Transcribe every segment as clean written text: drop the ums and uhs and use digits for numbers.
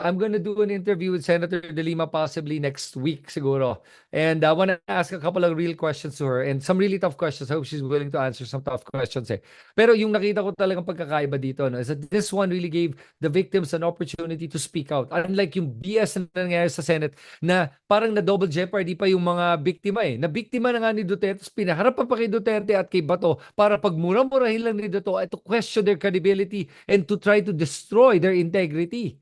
I'm gonna do an interview with Senator De Lima possibly next week siguro. And I want to ask a couple of real questions to her and some really tough questions. I hope she's willing to answer some tough questions eh. Pero yung nakita ko talagang pagkakaiba dito no, is that this one really gave the victims an opportunity to speak out. Unlike yung BS na nangyayari sa Senate na parang na double jeopardy pa yung mga biktima eh. Na biktima na nga ni Duterte, pinaharap pa kay Duterte at kay Bato para pagmura-murahin lang ni Bato to question their credibility and to try to destroy their integrity.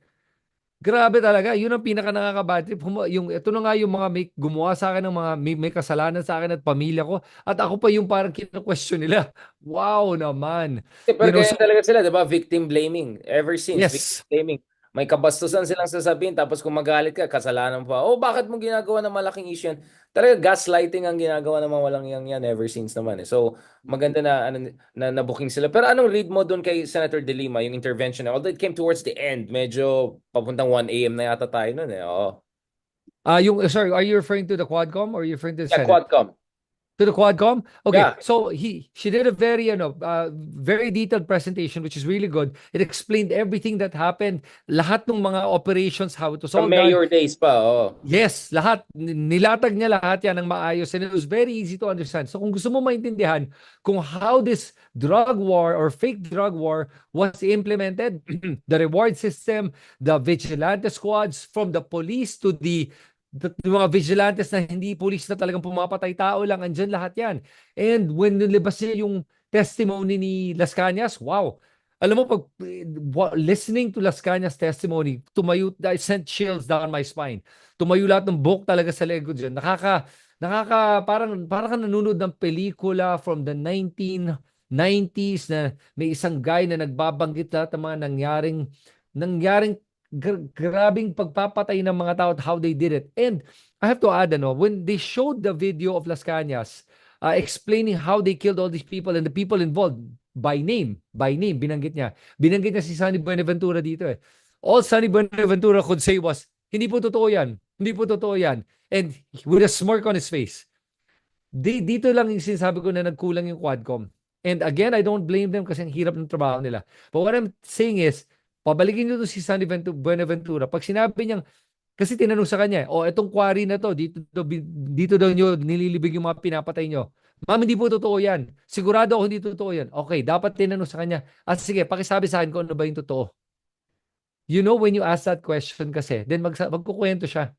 Grabe talaga, yun ang pinaka nakaka-bad trip. Yung ito na nga yung mga may gumawa sa akin ng mga may kasalanan sa akin at pamilya ko at ako pa yung parang kina-question nila. Wow naman. Pero You know, ganyan so talaga sila, di ba? Victim blaming. Ever since, victim yes. blaming. May kabastusan silang sasabihin, tapos kung magalit ka, kasalanan pa. Oh, bakit mo ginagawa ng malaking issue yan? Talaga gaslighting ang ginagawa ng mga walang yan ever since naman. Eh. So, maganda na, ano, na booking sila. Pero anong read mo doon kay Senator De Lima, yung intervention? Although it came towards the end, medyo papuntang 1 a.m. na yata tayo noon eh. Oo. Yung sorry, are you referring to the Quadcom or are you referring to the Yeah, Senate? Quadcom. To the Quadcom? Okay, Yeah. so she did a very very detailed presentation which is really good. It explained everything that happened, lahat ng mga operations, how it was From all done. mayor days pa, oo. Yes, lahat. Nilatag niya lahat yan ng maayos and it was very easy to understand. So kung gusto mo maintindihan kung how this drug war or fake drug war was implemented, the reward system, the vigilante squads from the police to the mga vigilantes na hindi police na talagang pumapatay tao lang, andyan lahat yan. And when nilabas niya yung testimony ni Las Cañas, wow, alam mo, listening to Las Cañas testimony, tumayo, I sent chills down my spine. Tumayo lahat ng buhok talaga sa leg ko dyan. Parang ka nanonood ng pelikula from the 1990s na may isang guy na nagbabanggit lahat ng mga nangyaring grabing pagpapatay ng mga tao at how they did it. And I have to add, when they showed the video of Las Cañas, explaining how they killed all these people and the people involved, by name, binanggit niya si Sunny Buenaventura dito eh. All Sunny Buenaventura could say was, hindi po totoo yan, hindi po totoo yan. And with a smirk on his face. Dito lang yung sinasabi ko na nagkulang yung Quadcom. And again, I don't blame them kasi ang hirap ng trabaho nila. But what I'm saying is, pabalikin nyo to si Sunny Buenaventura. Pag sinabi niyang, kasi tinanong sa kanya, etong quarry na to, dito daw nyo nililibig yung mga pinapatay nyo. Ma'am, hindi po totoo yan. Sigurado ako hindi totoo yan. Okay, dapat tinanong sa kanya. At sige, pakisabi sa akin kung ano ba yung totoo. You know, when you ask that question kasi, then magkukwento siya.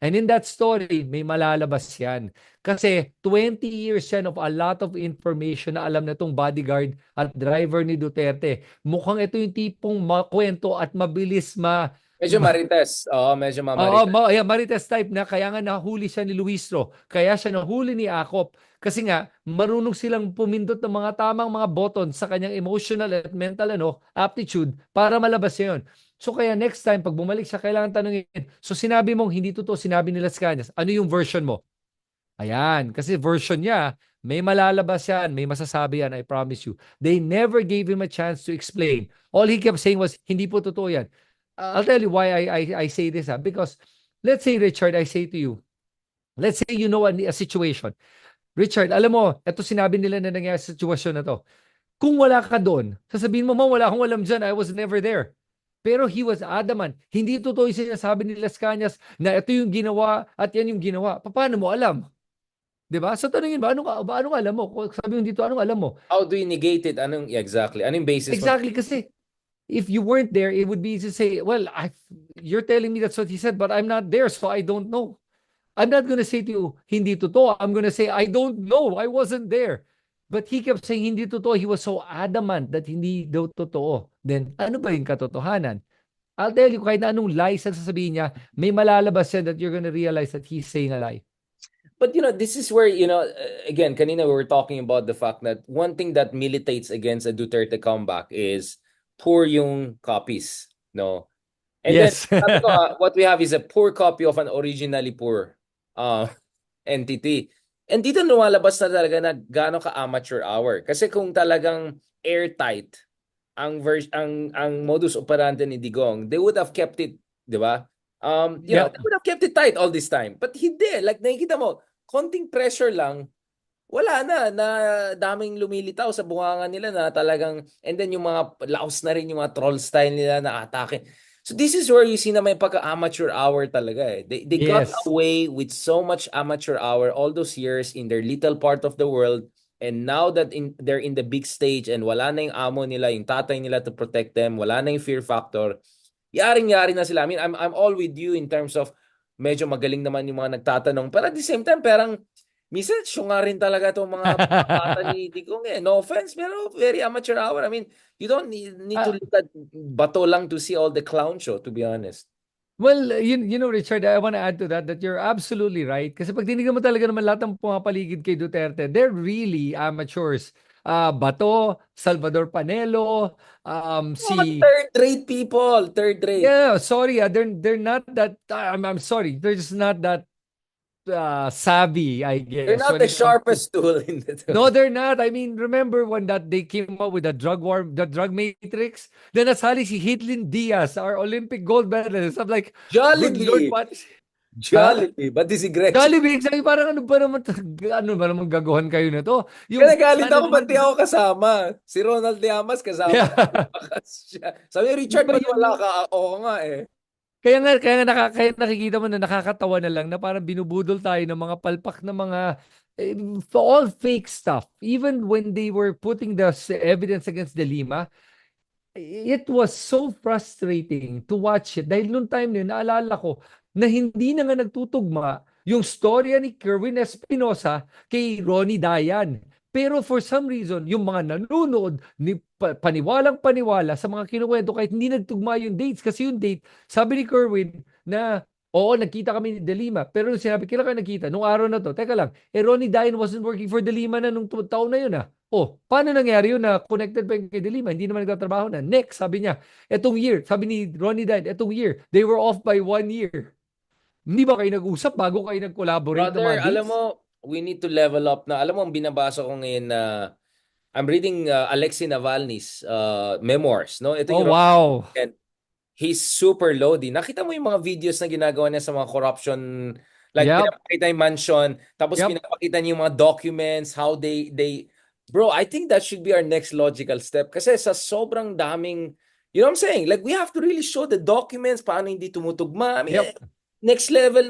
And in that story, may malalabas yan. Kasi 20 years yan of a lot of information na alam na itong bodyguard at driver ni Duterte. Mukhang ito yung tipong makwento at mabilis Medyo marites. Oo, medyo Oo, mamarites. yeah, Marites type na kaya nga nahuli siya ni Luistro. Kaya siya nahuli ni Akop. Kasi nga, marunong silang pumindot ng mga tamang mga button sa kanyang emotional at mental aptitude para malabas yun. So kaya next time, pag bumalik siya, kailangan tanungin, so sinabi mong hindi totoo, sinabi nila sa kanya, ano yung version mo? Ayan, kasi version niya, may malalabas yan, may masasabi yan, I promise you. They never gave him a chance to explain. All he kept saying was, hindi po totoo yan. I'll tell you why I say this. Because let's say, Richard, I say to you, let's say you know a situation. Richard, alam mo, ito sinabi nila na nangyari sa sitwasyon na to. Kung wala ka doon, sasabihin mo, wala akong alam dyan, I was never there. Pero he was adamant. Hindi totoo yung sinasabi ni Las Cañas na ito yung ginawa at yan yung ginawa. Paano mo alam? 'Di ba? So tanungin ba anong alam mo? Kung sabi mo dito, anong alam mo? How do you negate it? Anong, yeah, exactly. Anong basis mo? Exactly kasi if you weren't there, it would be easy to say, well, you're telling me that's what he said, but I'm not there, so I don't know. I'm not gonna say to you, hindi totoo. I'm gonna say, I don't know. I wasn't there. But he kept saying, hindi totoo. He was so adamant that hindi daw totoo. Then, ano ba yung katotohanan? I'll tell you, kahit na anong lies ang sasabihin niya, may malalabas yan that you're gonna realize that he's saying a lie. But this is where, again, kanina we were talking about the fact that one thing that militates against a Duterte comeback is poor yung copies, no? And then, Yes. sabi ko, what we have is a poor copy of an originally poor uh, entity. And dito lumalabas na talaga na gaano ka amateur hour. Kasi kung talagang airtight ang modus operandi ni Digong, they would have kept it, di ba? They Yep. would have kept it tight all this time. But hindi. Like, nakikita mo, konting pressure lang, wala na daming lumilitaw sa bunganga nila na talagang, and then yung mga laos na rin yung mga troll style nila na atake. So this is where you see na may pagka-amateur hour talaga eh. They got Yes. away with so much amateur hour all those years in their little part of the world, and now that they're in the big stage and wala na yung amo nila, yung tatay nila to protect them, wala na yung fear factor, yaring-yari na sila. I mean, I'm all with you in terms of medyo magaling naman yung mga nagtatanong, pero at the same time, parang minsan syunga rin talaga itong mga bata ni Digong eh. No offense, pero very amateur hour. I mean, you don't need to Ah, look at Bato lang to see all the clown show, to be honest. well, you know, Richard, I want to add to that you're absolutely right. Kasi pag tinignan mo talaga naman lahat ng pumapaligid kay Duterte, they're really amateurs. Bato, Salvador Panelo, Mga si third-rate people, third rate. yeah, sorry, they're not that. I'm sorry, they're just not that savvy, I They're guess, not when the it comes to. sharpest tool in the No, they're not. I mean, remember when that they came up with the drug war, the drug matrix? Then nasali si Hitlin Diaz, our Olympic gold medalist. I'm like, good Lord, Jollibee. what? Huh? Jollibee. Ba't di si Gretchen? Jollibee, sabi parang ano ba naman gagawan kayo na to? Kaya Yung nagalit sana ako, ba't naman, di ako kasama? Si Ronald Llamas kasama. yeah. Siya. Sabi, Di Richard, ba ba't wala yun? ka? Oo nga eh. Kaya nakikita mo na nakakatawa na lang na parang binubudol tayo ng mga palpak na mga eh, all fake stuff. Even when they were putting the evidence against De Lima, it was so frustrating to watch it. Dahil noong time na yun, naalala ko na hindi na nga nagtutugma yung storya ni Kerwin Espinosa kay Ronnie Dayan. Pero for some reason, yung mga nanonood, paniwalang paniwala sa mga kinuwento kahit hindi nagtugma yung dates. Kasi yung date, sabi ni Kerwin na, oo, nagkita kami ni De Lima. Pero nung sinabi, kailan kayo nagkita? Nung araw na to. Teka lang, Ronnie Dayan wasn't working for De Lima na nung taon na yun ah. Oh, paano nangyari yun na connected pa yung kay De Lima? Hindi naman nagtatrabaho na. Next, sabi niya, etong year, sabi ni Ronnie Dine, etong year, they were off by 1 year. Hindi ba kayo nag-usap bago kayo nag-collaborate ng Brother, mga alam dates? mo, we need to level up na. Alam mo, ang binabasa ko ngayon na I'm reading Alexei Navalny's memoirs, no? Ito Oh, yung wow. he's super loady. Nakita mo yung mga videos na ginagawa niya sa mga corruption, like Yep, pinapakita yung mansion, tapos yep. pinapakita niya yung mga documents, how bro, I think that should be our next logical step. Kasi sa sobrang daming, you know what I'm saying? Like, we have to really show the documents, paano hindi tumutugma. I mean, Yep. next level,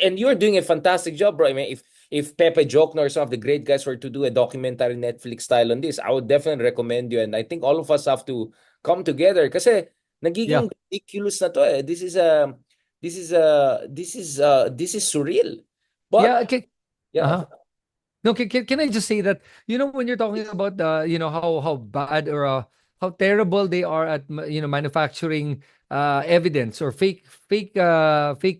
and you're doing a fantastic job, bro. I mean, if Pepe Jokno or some of the great guys were to do a documentary Netflix style on this, I would definitely recommend you. And I think all of us have to come together kasi Yeah. nagiging ridiculous na to eh. This is surreal. But Yeah. Okay. yeah, Uh-huh. No, can I just say that, when you're talking about how bad or how terrible they are at manufacturing evidence or fake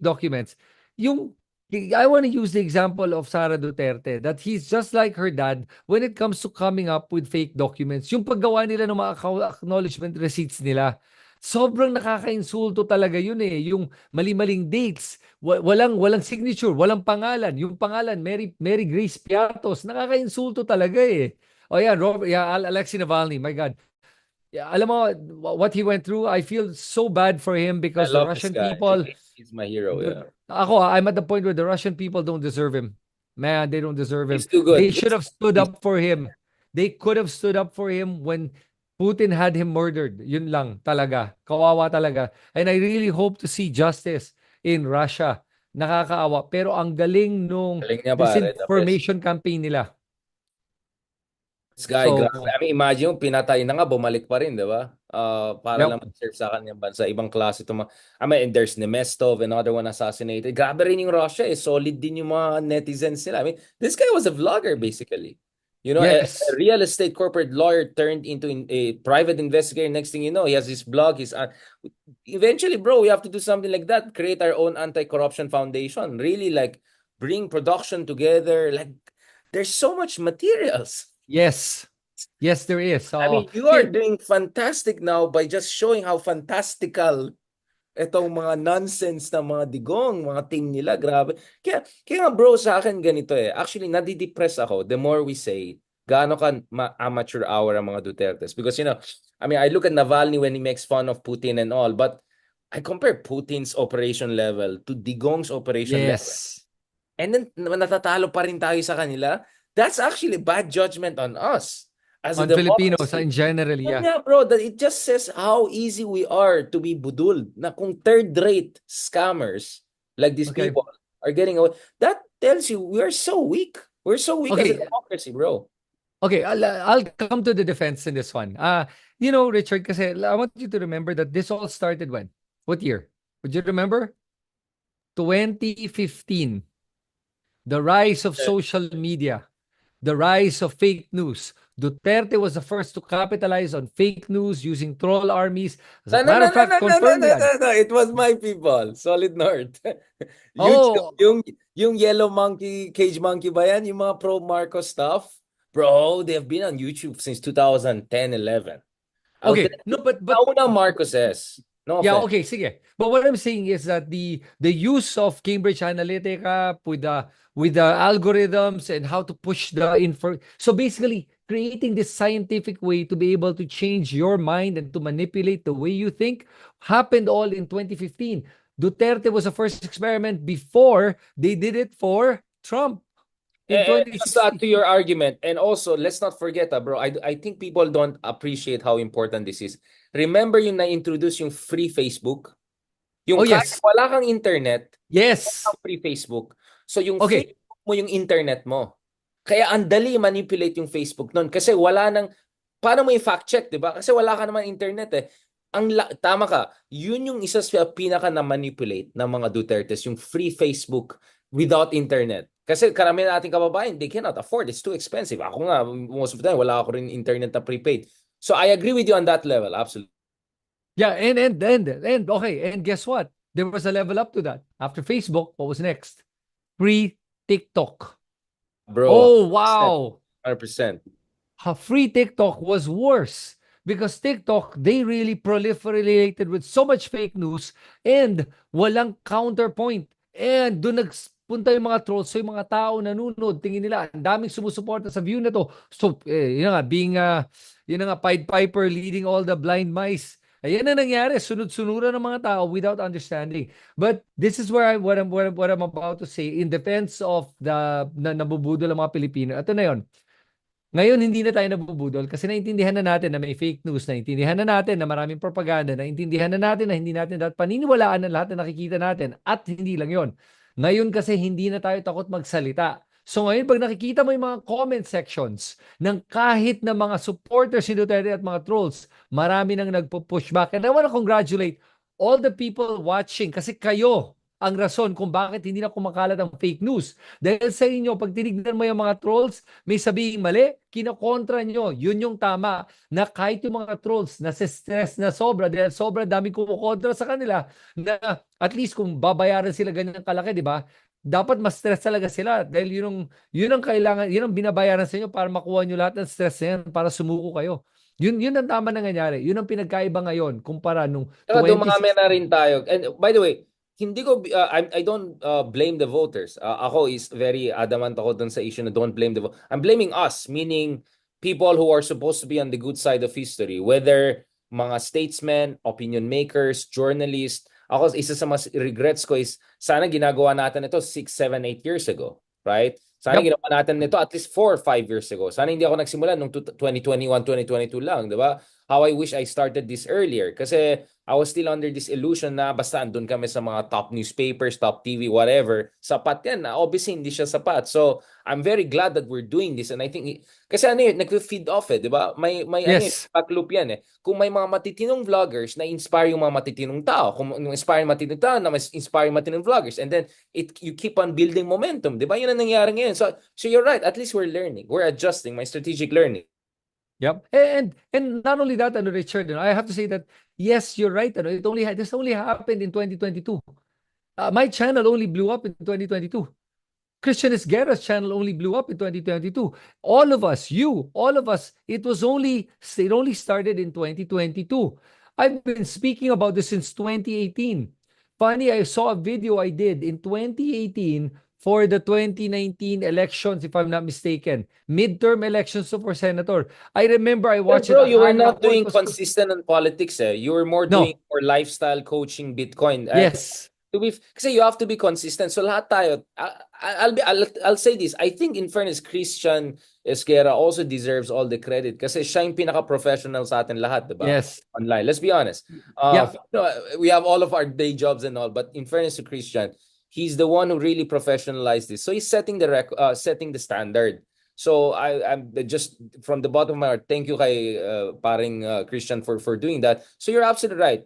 documents. Yung I want to use the example of Sara Duterte that he's just like her dad when it comes to coming up with fake documents. Yung paggawa nila ng mga acknowledgement receipts nila. Sobrang nakakainsulto talaga yun eh. Yung mali-maling dates, walang signature, walang pangalan. Yung pangalan, Mary Grace Piatos. Nakakainsulto talaga eh. Oh yeah, Alexei Navalny, my God. Yeah, alam mo what he went through, I feel so bad for him I because the love this Russian guy. people, He's my hero. Yeah, I'm at the point where the Russian people don't deserve him. Man, they don't deserve him. he's too They good. should have stood up for him. They could have stood up for him when Putin had him murdered. Yun lang talaga. Kawawa talaga. And I really hope to see justice in Russia. Nakakaawa. Pero ang galing nung Galing niya pare, the best. disinformation campaign nila. This guy, So, grabe. I mean, imagine yung pinatay na nga, bumalik pa rin, di ba? Para yep. lang mag-serve sa kanyang bansa. Ibang klase ito. I mean, and there's Nemestov, another one assassinated. Grabe rin yung Russia eh. Solid din yung mga netizens nila. I mean, this guy was a vlogger basically. You know, a Yes. real estate corporate lawyer turned into a private investigator. Next thing you know, he has his blog. Eventually, bro, we have to do something like that. Create our own anti-corruption foundation. Really, like, bring production together. Like, there's so much materials. Yes. Yes, there is. I So, mean, you are doing fantastic now by just showing how fantastical itong mga nonsense na mga digong, mga team nila, grabe. Kaya nga bro, sa akin ganito eh. Actually, nadidepress ako the more we say gaano ka amateur hour ang mga Dutertes. Because, I mean, I look at Navalny when he makes fun of Putin and all, but I compare Putin's operation level to Digong's operation level. yes. And then, natatalo pa rin tayo sa kanila. That's actually bad judgment on us. as a On Filipinos democracy. in general, yeah. Yeah, bro, that it just says how easy we are to be budul. Na kung third-rate scammers like these Okay. people are getting away, that tells you we are so weak. We're so weak as a Okay. democracy, bro. Okay, I'll come to the defense in this one. Richard, kasi I want you to remember that this all started when? What year? Would you remember? 2015. The rise of social media, the rise of fake news. Duterte was the first to capitalize on fake news using troll armies. As a No, no, matter no, of no, fact, no, no, no, confirmed no, yan. no, no. It was my people, Solid North. YouTube, Oh, yung Yellow Monkey, Cage Monkey ba yan? Yung mga pro-Marcos stuff? Bro, they have been on YouTube since 2010, 11. I'll tell okay. No, you, but nauna Marcoses. No yeah, offense. okay, sige. But what I'm saying is that the use of Cambridge Analytica with the algorithms and how to push the info. So basically, creating this scientific way to be able to change your mind and to manipulate the way you think happened all in 2015. Duterte was the first experiment before they did it for Trump in And just to add 2016. to your argument, and also let's not forget, bro, I think people don't appreciate how important this is. Remember yung na-introduce yung free Facebook? Oh Yung kahit yes. wala kang internet, Yes. ang free Facebook. So yung Okay. Facebook mo yung internet mo. Kaya ang dali manipulate yung Facebook noon kasi wala nang paano mo i-fact check, 'di ba? Kasi wala ka naman internet eh. Tama ka. Yun yung isa sa pinaka na manipulate ng mga Dutertes, yung free Facebook without internet. Kasi karamihan nating kababayan, they cannot afford. It's too expensive. Ako nga, most of the time, wala ako rin internet na prepaid. So I agree with you on that level. Absolutely. Yeah, and okay, and guess what? There was a level up to that. After Facebook, what was next? Free TikTok. Bro, Oh, 100%. wow. 100%. Free TikTok was worse because TikTok, they really proliferated with so much fake news and walang counterpoint. And doon nagpunta yung mga trolls. So yung mga tao nanonood, tingin nila, ang daming sumusuporta sa view na to. So, yun na nga, yun na nga, Pied Piper leading all the blind mice. Ayan na nangyari, sunod-sunuran ng mga tao without understanding. But this is where what I'm about to say in defense of the nabubudol ng mga Pilipino. Ito na yon. Ngayon, hindi na tayo nabubudol kasi naintindihan na natin na may fake news, naintindihan na natin na maraming propaganda, naintindihan na natin na hindi natin dapat paniniwalaan ang lahat na nakikita natin at hindi lang yon. Ngayon kasi hindi na tayo takot magsalita. So ngayon, pag nakikita mo yung mga comment sections ng kahit na mga supporters ni Duterte at mga trolls, marami nang nagpo-push back. And I want to congratulate all the people watching kasi kayo ang rason kung bakit hindi na kumakalat ang fake news. Dahil sa inyo, pag tinignan mo yung mga trolls, may sabihin mali, kinokontra nyo. Yun yung tama. Na kahit yung mga trolls, nasa-stress na sobra dahil sobrang daming kumukontra sa kanila, na at least kung babayaran sila ganyan kalaki, di ba? Dapat mas stress talaga sila dahil yun ang kailangan, yun ang binabayaran sa inyo para makuha nyo lahat ng stress na yan para sumuko kayo. Yun ang tama na nangyari. Yun ang pinagkaiba ngayon kumpara nung Saka dumami na 2016. rin tayo. And by the way, hindi ko I don't blame the voters. Ako is very adamant ako dun sa issue na don't blame the voters. I'm blaming us, meaning people who are supposed to be on the good side of history, whether mga statesmen, opinion makers, journalists. Ako, isa sa mas regrets ko is sana ginagawa natin ito 6, 7, 8 years ago, right? Sana Yep. ginawa natin ito at least 4 or 5 years ago. Sana hindi ako nagsimula nung 2021, 2022 lang, di ba? How I wish I started this earlier. Kasi I was still under this illusion na basta andun kami sa mga top newspapers, top TV, whatever. Sapat yan. Obviously, hindi siya sapat. So, I'm very glad that we're doing this. And I think, kasi ano yun, nag-feed off di ba? May ano yun, Yes. back loop yan Kung may mga matitinong vloggers na inspire yung mga matitinong tao, kung inspire yung matitinong tao, na mas inspire yung matitinong vloggers, and then you keep on building momentum. Di ba? Yun ang nangyari ngayon. So you're right. At least we're learning. We're adjusting. My strategic learning. Yep. And not only that, Richard, I have to say that yes, you're right. This only happened in 2022. My channel only blew up in 2022. Christian Esguerra's channel only blew up in 2022. All of us, it only started in 2022. I've been speaking about this since 2018. Funny, I saw a video I did in 2018 for the 2019 elections, if I'm not mistaken. Midterm elections for senator. I remember I Well, watched it. bro, you were Akala not ko it doing was... consistent on politics You were more doing No. more lifestyle coaching Bitcoin. Yes. Kasi you have to be consistent. So lahat tayo, I'll say this. I think in fairness, Christian Esquera also deserves all the credit kasi siya yung pinaka-professional sa atin lahat, diba? Yes. Online. Let's be honest. Yeah. We have all of our day jobs and all, but in fairness to Christian, he's the one who really professionalized this. So he's setting setting the standard. So I'm just from the bottom of my heart, thank you kay paring Christian for doing that. So you're absolutely right.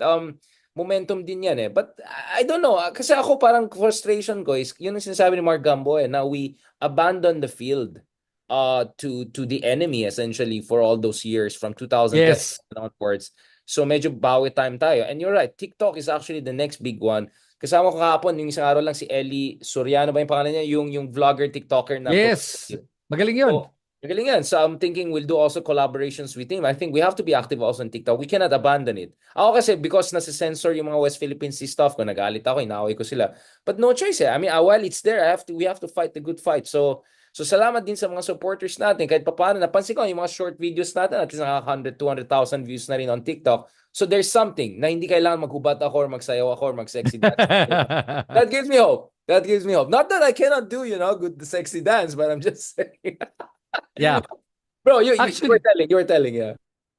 Momentum din yan eh. But I don't know. Kasi ako parang frustration ko is, yun ang sinasabi ni Mark Gamboa eh, na we abandon the field to the enemy essentially for all those years from 2010 Yes. onwards. So medyo bawi time tayo. And you're right, TikTok is actually the next big one. Kasama ko kahapon, yung isang araw lang si Ellie Soriano ba yung pangalan niya? Yung vlogger, TikToker na Yes. Magaling yun. So, magaling yan. So I'm thinking we'll do also collaborations with him. I think we have to be active also on TikTok. We cannot abandon it. Ako kasi because nasa-censor yung mga West Philippine Sea stuff ko, nagalit ako, inaaway ko sila. But no choice eh. I mean, while it's there, we have to fight the good fight. So salamat din sa mga supporters natin. Kahit papaano, napansin ko yung mga short videos natin, at least nakaka 100, 200,000 views na rin on TikTok. So there's something na hindi kailangan maghubad ako or magsayaw ako or mag-sexy dance. That gives me hope. That gives me hope. Not that I cannot do, good sexy dance, but I'm just saying. Yeah. Bro, you Actually, were telling, yeah.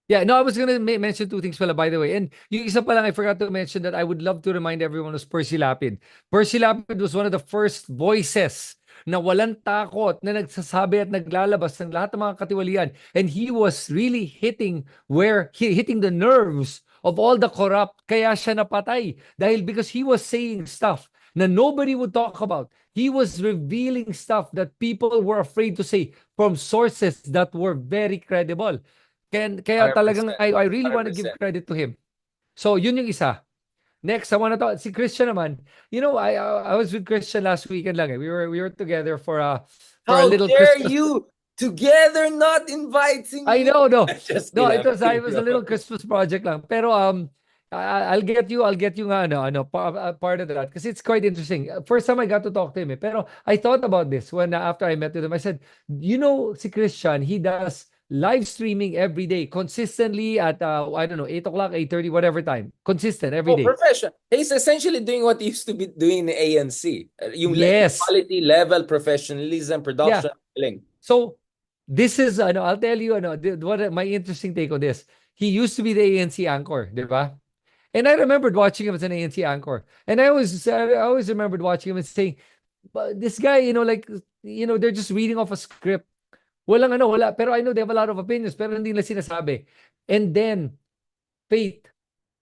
yeah, no, I was gonna mention two things pala, by the way. And yung isa pa lang, I forgot to mention that I would love to remind everyone was Percy Lapid. Percy Lapid was one of the first voices na walang takot na nagsasabi at naglalabas ng lahat ng mga katiwalian. And he was really hitting the nerves of all the corrupt. Kaya siya napatay. Because he was saying stuff na nobody would talk about. He was revealing stuff that people were afraid to say from sources that were very credible. Kaya talagang 100%. I really want to give 100%. credit to him. So yun yung isa. Next, I want to talk si Christian naman. I was with Christian last weekend lang eh. We were together for a How little dare Christmas. you together not inviting I me? know, no. Just No, kidding. it was a little Christmas project lang. Pero I'll get you nga part of that because it's quite interesting. First time I got to talk to him eh. Pero I thought about this when after I met with him. I said, si Christian, he does live streaming every day consistently at I don't know 8 o'clock, 8:30, whatever time. Consistent every day. Profession. He's essentially doing what he used to be doing in the ANC. Yung Yes. quality level, professionalism, production. Yeah. So this is I'll tell you what my interesting take on this. He used to be the ANC anchor, di ba? And I remembered watching him as an ANC anchor. And I always remembered watching him and saying, but this guy, they're just reading off a script. Wala. Pero I know they have a lot of opinions, pero hindi nila sinasabi. And then, Faith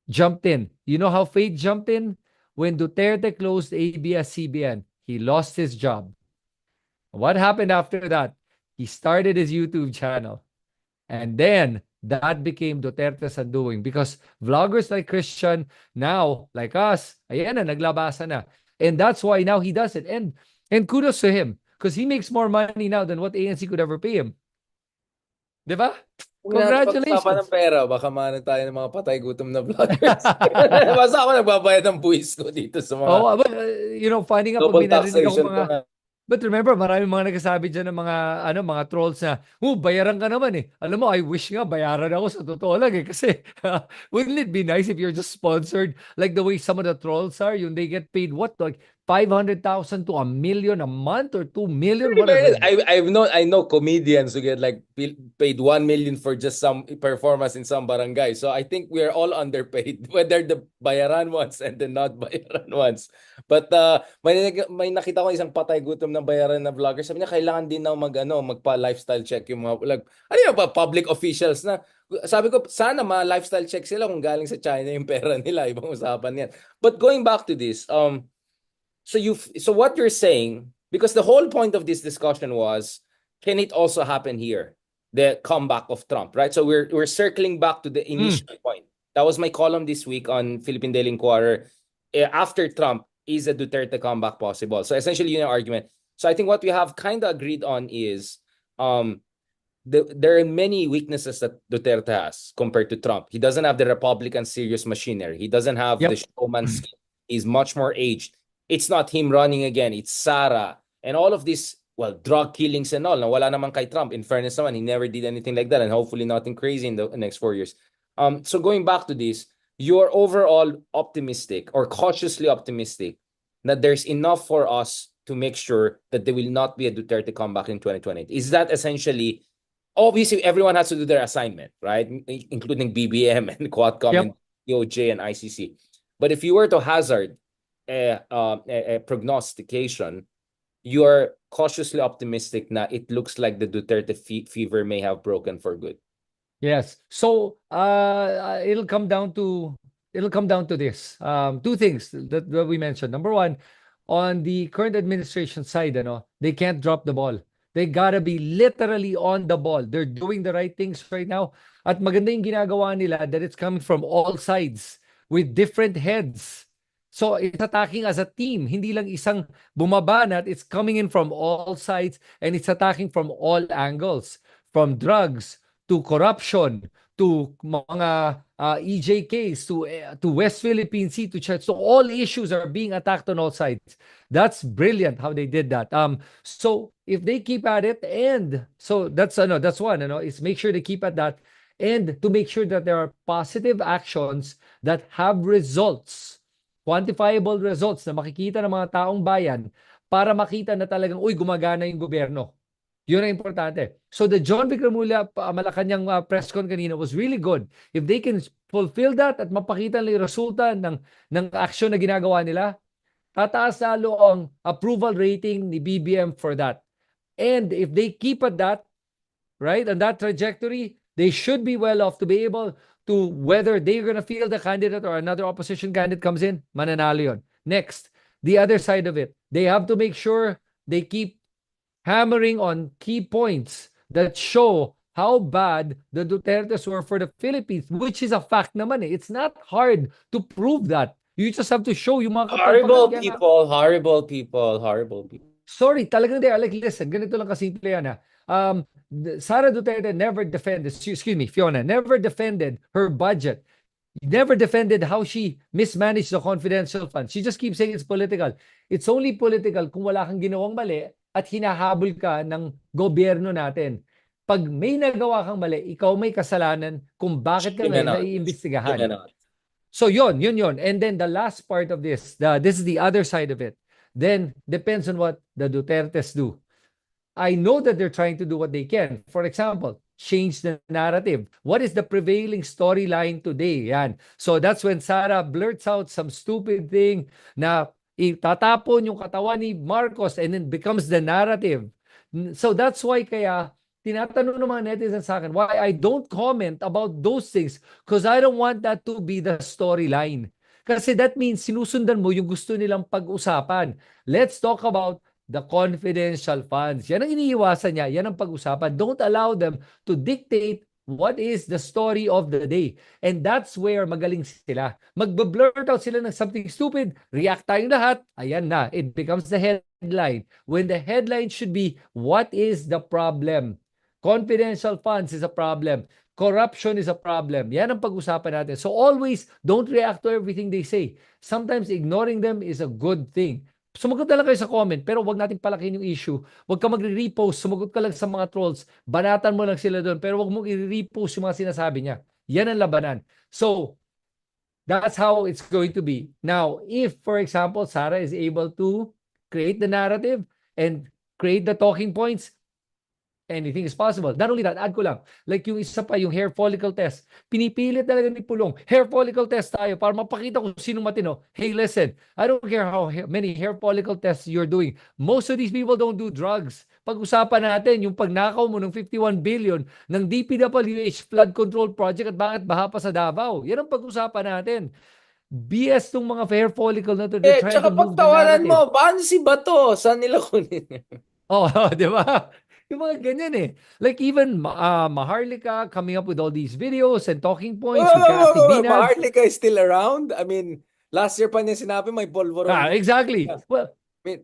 jumped in. You know how Faith jumped in? When Duterte closed ABS-CBN, he lost his job. What happened after that? He started his YouTube channel. And then, that became Duterte's undoing because vloggers like Christian, now, like us, ayan na, naglabasa na. And that's why now he does it. And kudos to him because he makes more money now than what ANC could ever pay him. Diba? Congratulations. Kung ng pera, baka maano tayo ng mga patay gutom na vloggers. Basta ako nagbabayad ng buwis ko dito sa mga but, finding out pag may narinig ako mga But remember, maraming mga nagsasabi dyan ng mga trolls na, bayaran ka naman eh. Alam mo, I wish nga bayaran ako sa totoo lang eh. Kasi, wouldn't it be nice if you're just sponsored like the way some of the trolls are? Yung they get paid what? Like 500,000 to 1 million a month or 2 million? I know comedians who get like paid 1 million for just some performance in some barangay. So I think we are all underpaid, whether the bayaran ones and the not bayaran ones. But may nakita ko isang patay gutom ng bayaran na vlogger. Sabi niya kailangan din na magpa-lifestyle check yung mga public officials na. Sabi ko sana ma-lifestyle check sila kung galing sa China yung pera nila, ibang usapan yan. But going back to this, so what you're saying, because the whole point of this discussion was, can it also happen here? The comeback of Trump, right? So we're circling back to the initial point. That was my column this week on Philippine Daily Inquirer. After Trump, is a Duterte comeback possible? So essentially, yun yung argument. So I think what we have kind of agreed on is there are many weaknesses that Duterte has compared to Trump. He doesn't have the Republican serious machinery. He doesn't have the showman skill. He's much more aged. It's not him running again. It's Sara. And all of this, drug killings and all. Na wala naman kay Trump. In fairness naman, he never did anything like that. And hopefully nothing crazy in the next 4 years. So going back to this, you're overall optimistic or cautiously optimistic that there's enough for us to make sure that there will not be a Duterte comeback in 2028? Is that essentially, obviously everyone has to do their assignment, right? Including BBM and Quadcom and Yep. DOJ and ICC. But if you were to hazard a prognostication, you are cautiously optimistic na it looks like the Duterte fever may have broken for good. Yes. So it'll come down to this. Two things that we mentioned. Number one, on the current administration side, they can't drop the ball. They gotta be literally on the ball. They're doing the right things right now. At maganda yung ginagawa nila that it's coming from all sides with different heads. So it's attacking as a team. Hindi lang isang bumabanat. It's coming in from all sides and it's attacking from all angles. From drugs, to corruption, to mga EJKs, to West Philippine Sea, to Church. So all issues are being attacked on all sides. That's brilliant how they did that. So if they keep at it, and so that's one, is make sure they keep at that, and to make sure that there are positive actions that have results, quantifiable results na makikita ng mga taong bayan para makita na talagang, uy, gumagana yung gobyerno. Yun ang importante. So the John Vic Remulla Malacanang press con kanina was really good. If they can fulfill that at mapakita nila yung resulta ng action na ginagawa nila, tataas lalo ang approval rating ni BBM for that. And if they keep at that, right, on that trajectory, they should be well off to be able to, whether they're going to field a candidate or another opposition candidate comes in, mananalo yun. Next, the other side of it, they have to make sure they keep hammering on key points that show how bad the Dutertes were for the Philippines, which is a fact naman eh. It's not hard to prove that. You just have to show yung mga Horrible kapalpagan. people, horrible people, horrible people. Sorry, talagang they are like, listen, ganito lang kasimple yan ha. Sara Duterte never defended, excuse me, Fiona, never defended her budget. Never defended how she mismanaged the confidential fund. She just keeps saying it's political. It's only political kung wala kang ginawang mali at hinahabol ka ng gobyerno natin. Pag may nagawa kang mali, ikaw may kasalanan kung bakit ka ngayon naiimbestigahan. So yun. And then the last part of this is the other side of it. Then depends on what the Dutertes do. I know that they're trying to do what they can. For example, change the narrative. What is the prevailing storyline today? Yan. So that's when Sara blurts out some stupid thing na itatapon yung katawan ni Marcos and then becomes the narrative. So that's why kaya tinatanong ng mga netizens sa akin why I don't comment about those things because I don't want that to be the storyline. Kasi that means sinusundan mo yung gusto nilang pag-usapan. Let's talk about the confidential funds. Yan ang iniiwasan niya. Yan ang pag-usapan. Don't allow them to dictate what is the story of the day. And that's where magaling sila. Magbe-blurt out sila ng something stupid. React tayong lahat. Ayan na. It becomes the headline. When the headline should be, what is the problem? Confidential funds is a problem. Corruption is a problem. Yan ang pag-usapan natin. So always, don't react to everything they say. Sometimes ignoring them is a good thing. Sumagot na lang kayo sa comment, pero wag natin palakihin yung issue. Wag ka magre-repost, sumagot ka lang sa mga trolls, banatan mo lang sila doon, pero wag mong i-repost yung mga sinasabi niya. Yan ang labanan. So, that's how it's going to be. Now, if, for example, Sara is able to create the narrative and create the talking points, anything is possible. Not only that, add ko lang, like yung isa pa, yung hair follicle test. Pinipilit talaga ni Pulong, hair follicle test tayo para mapakita kung sino matino. Hey, listen, I don't care how many hair follicle tests you're doing. Most of these people don't do drugs. Pag-usapan natin yung pagnakaw mo ng 51 billion ng DPWH flood control project at bakit baha pa sa Davao. Yan ang pag-usapan natin. BS tong mga hair follicle na to. They're trying Tsaka to move the pagtawanan narrative. mo, paano si Bato? Saan nila kunin? Oh, di ba? Yung mga ganyan eh. Like even Maharlika coming up with all these videos and talking points with Kathy Binag. Maharlika is still around? I mean, last year pa niya sinabi may polvoron. Exactly. Well, I mean,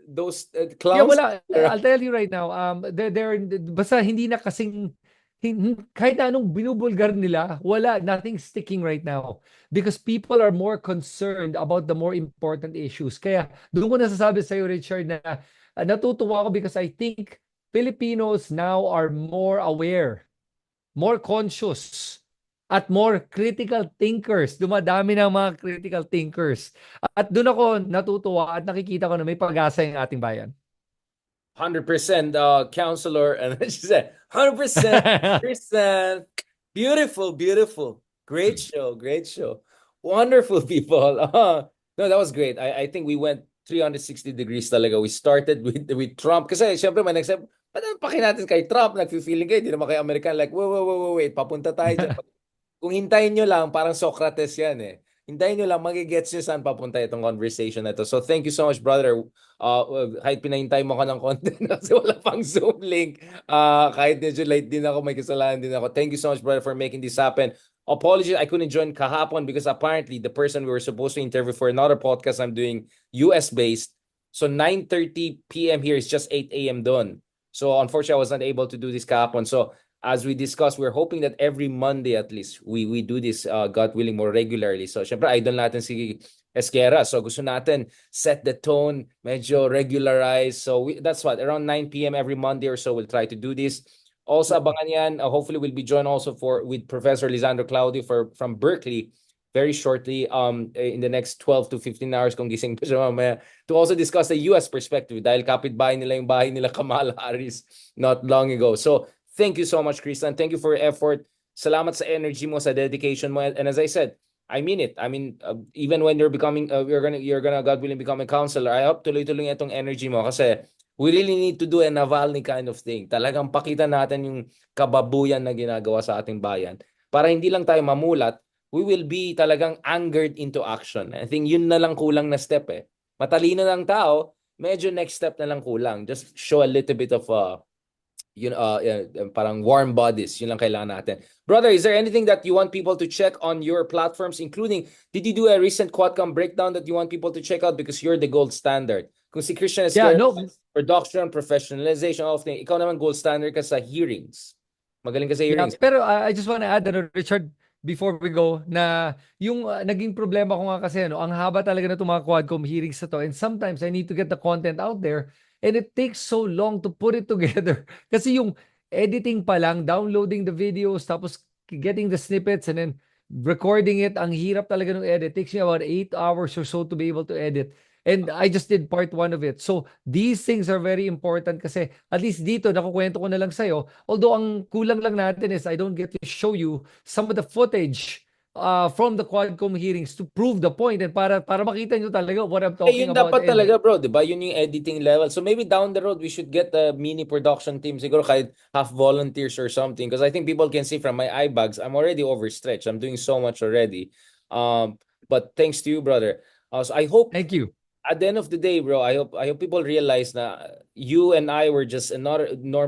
those yeah, clowns. wala. I'll tell you right now, they're basta hindi na kasing kahit na anong binubulgar nila, wala, nothing sticking right now. Because people are more concerned about the more important issues. Kaya doon ko nasasabi sa iyo, Richard, na natutuwa ako because I think Filipinos now are more aware, more conscious at more critical thinkers. Dumadami ng mga critical thinkers. At doon ako natutuwa at nakikita ko na may pag-asa yung ating bayan. 100% counselor, and then she said 100%. Beautiful, beautiful. Great show, great show. Wonderful people. No, that was great. I think we went 360 degrees talaga. We started with Trump. Kasi syempre may nagsabi, ba't pakin natin kay Trump? Nag-feeling kayo, di naman kayo American. Like, wait, papunta tayo dyan. Kung hintayin nyo lang, parang Socrates yan eh. Hintayin nyo lang, magigets nyo saan papunta itong conversation na ito. So thank you so much, brother. Kahit pinahintay mo ka ng content kasi wala pang Zoom link. Kahit medyo late din ako, may kasalanan din ako. Thank you so much, brother, for making this happen. Apologies, I couldn't join kahapon because apparently the person we were supposed to interview for another podcast I'm doing US-based. So 9:30 p.m. here is just 8 a.m. doon. So unfortunately, I was not able to do this kahapon. So as we discussed, we're hoping that every Monday at least we do this, God willing, more regularly. So syempre idol natin si Esquera. So gusto natin set the tone, medyo regularize. So that's what, around 9 p.m. every Monday or so we'll try to do this. Also abangan yan, hopefully we'll be joined also with Professor Lisandro Claudio from Berkeley very shortly in the next 12 to 15 hours kung gising pa siya mamaya, to also discuss the US perspective dahil kapitbahay nila yung bahay nila Kamala Harris not long ago. So thank you so much, Christian. Thank you for your effort. Salamat sa energy mo, sa dedication mo. And as I said, I mean it. I mean, even when you're becoming, you're gonna, God willing, become a counselor, I hope tuloy-tuloy itong energy mo kasi we really need to do a Navalny kind of thing. Talagang pakita natin yung kababuyan na ginagawa sa ating bayan. Para hindi lang tayo mamulat, we will be talagang angered into action. I think yun na lang kulang na step eh. Matalino ng tao, medyo next step na lang kulang. Just show a little bit of parang warm bodies. Yun lang kailangan natin. Brother, is there anything that you want people to check on your platforms, including, did you do a recent Quadcom breakdown that you want people to check out because you're the gold standard? Kung si Christian is production, professionalization, all of things, ikaw naman gold standard ka sa hearings. Magaling ka sa hearings. Pero I just want to add, Richard, before we go, na yung naging problema ko nga kasi, ang haba talaga na itong mga Quadcom hearings na to, and sometimes I need to get the content out there, and it takes so long to put it together. Kasi yung editing pa lang, downloading the videos, tapos getting the snippets, and then recording it, ang hirap talaga ng edit. It takes me about 8 hours or so to be able to edit. And I just did part 1 of it. So these things are very important kasi at least dito, nakukwento ko na lang sa'yo. Although ang kulang lang natin is I don't get to show you some of the footage from the Quadcom hearings to prove the point and para makita nyo talaga what I'm talking yun about. dapat talaga, bro, di ba? Yun yung editing level. So maybe down the road, we should get a mini production team. Siguro kahit half volunteers or something. Because I think people can see from my eye bags, I'm already overstretched. I'm doing so much already. But thanks to you, brother. So I hope... Thank you. At the end of the day, bro, I hope people realize na you and I were just another normal